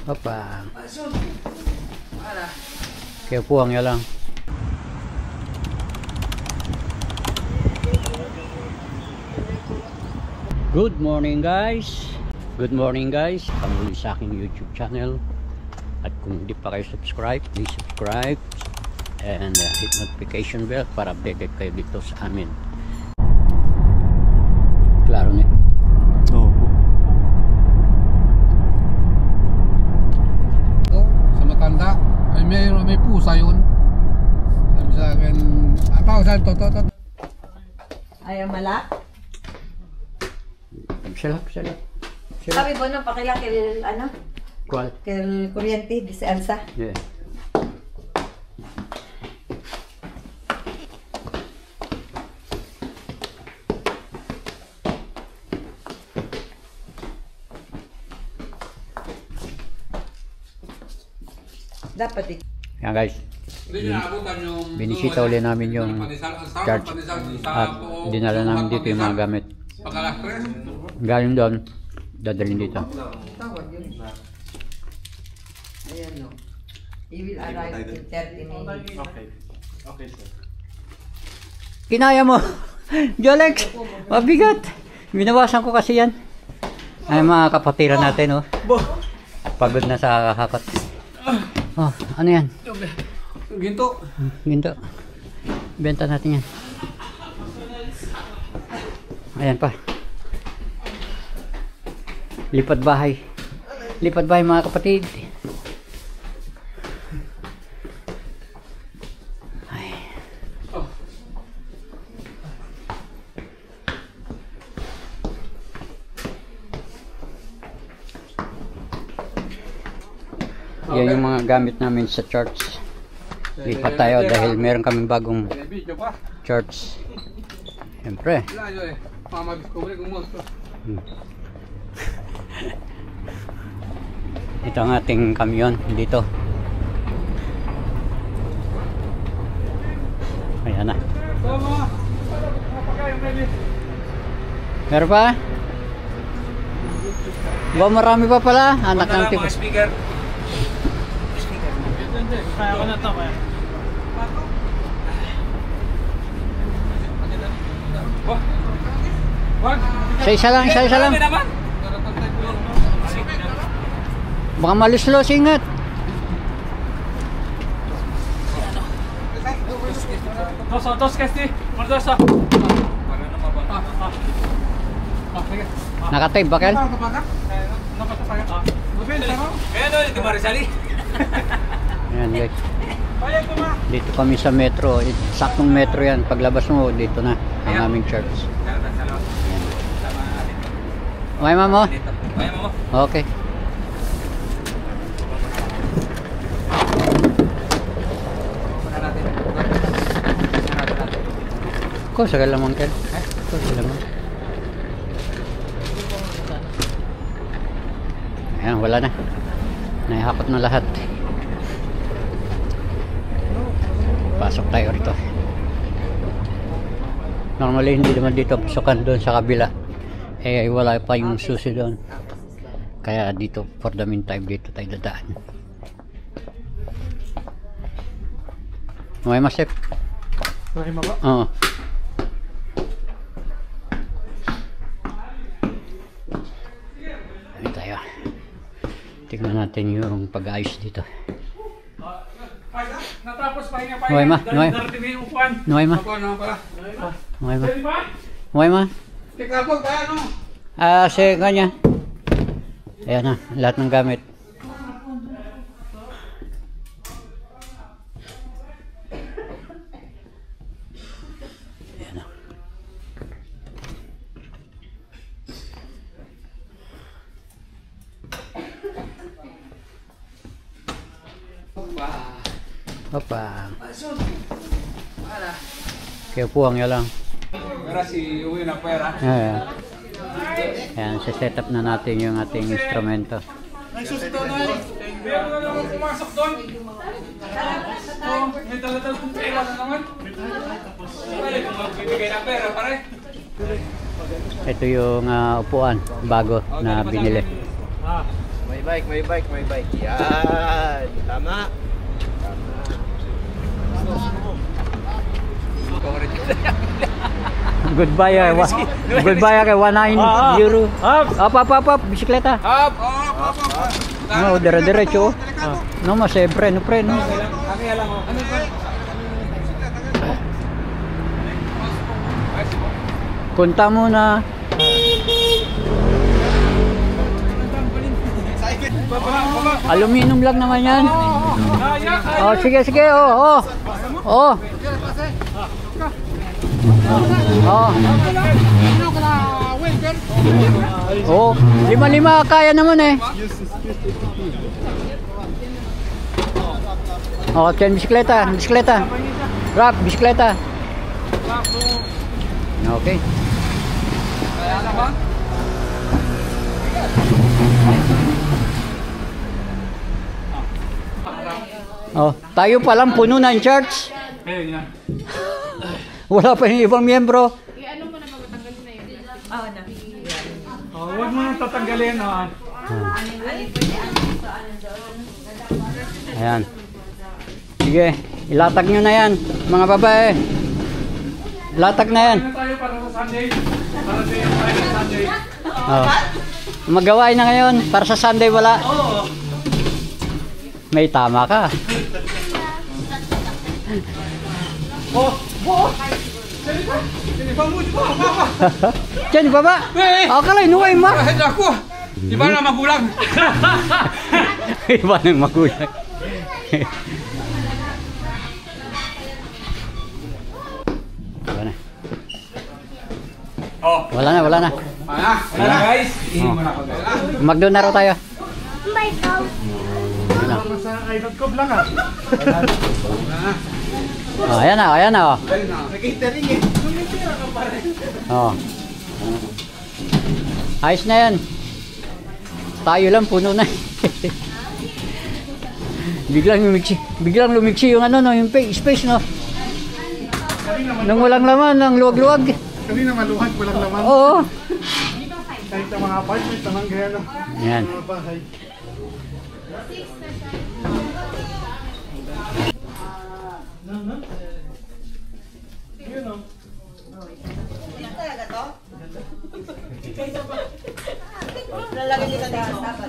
Opa. Kaya puwang ya lang. Good morning guys. Good morning guys. Pamuli sa aking YouTube channel. At kung hindi pa kayo subscribe, please subscribe. And hit notification bell para updated kayo dito sa amin. Klaro niya. Oo. Sa matanda ay may pusa yun. Sabi sa akin, ang tao saan to? Ayaw malak? Salap. Sabi mo nung pakilak kil ano? Kual? Kil kuryente di sa Elsa. Yeah. Dapat Yan guys. Binisita ulit namin yung church at dinala namin dito yung mga gamit. Galing doon, dadalhin dito. tawag yun. Ayan no. He will arrive in 30 minutes. Okay sir. Kinaya mo! Jolex! Mabigat! Binawasan ko kasi yan. Ay mga kapatiran natin oh. Pagod na sa kakakot. Oh, ano yan? Ginto. Ginto. Benta natin yan. Ayan pa. Lipat bahay. Lipat bahay mga kapatid. Ay. Yan yung mga gamit namin sa church. Lipat tayo dahil meron kaming bagong church. Siyempre. Ito ang ating kamyon dito. Ayan na. Meron pa? Ba marami pa pala? Anak ng tipo. Speaker. Kaya ko na ito kaya. Isa lang. Baka maluslos, ingat. Dos kasi. Mardosa. Nakatape ba, Kel? Kaya doon, di Marisali. Ayan guys. Dito kami sa metro. Saktong metro yan. Paglabas mo, dito na ang aming church. Okay, mamo? Okay. Kung sa lamang, Kel? Kung sa lamang. Ayan, wala na. Naihakot na lahat. Pasok tayo rito. Normally hindi naman dito pasukan, doon sa kabila. Eh wala pa yung susi doon. Kaya dito for the meantime dito tayo dadaan. May masip. May maba? Oo. Ayun tayo. Tingnan natin yung pag-ayos dito. Natapos pa nga pa. Noy ma. Tikapog kaya no? Kasi ganyan. Ayan na, lahat ng gamit. Ayan na. Opa. Kaya puwang ya lang. Pero si uwi na pera. Ayan. Ayan, set up na natin yung ating instrumento. Nagsusunod na rin. Meron na naman pumasok doon. May dala-dala kong pera na naman. Ay, kung magbibigay ng pera, pare. Ito yung upuan bago na binili. May bike. Yan. Tama. Goodbye, goodbye kay 190. Up, bisikleta. Up! No, dire-diretso. No, mas preno. Kami lang oh. Punta muna. Aluminum lang naman yan. Oh, sige. Oh. Oh. Oh, 5 kaya naman eh. Oh, Chen, bisikleta. Rap, bisikleta. Okay. Oh, tayo pa lang puno na ang church. Ayun yan. Wala pa yung ibang miyembro. Oh, huwag mo nang tatanggalin oh. Ayan. Sige, ilatag nyo na yan, mga babae. Latag na yan. Ano tayo para sa Sunday? Para sa Friday Sunday. Oh. Magawain na ngayon, para sa Sunday wala. May tama ka. Diyan, baba. Akala, inuway ma. Ako! Di ba na magulang? Iba ng magulang. Oh. Wala na. Wala na guys. Ihin mo na ako guys. Magdoon na raw tayo. Sa iPad ko lang ah. Oh, ayan na. Oh. Nag-catering eh. Oh. Ayos na yan. Tayo lang, puno na. biglang lumiksi yung ano, no, yung space, no. Nung walang laman, ang luwag-luwag. Kanina maluhag, walang laman. Oo. Kahit sa mga apartment, tamang gaya na. Yan. Mga bahay. Lalagay kita dito dapat.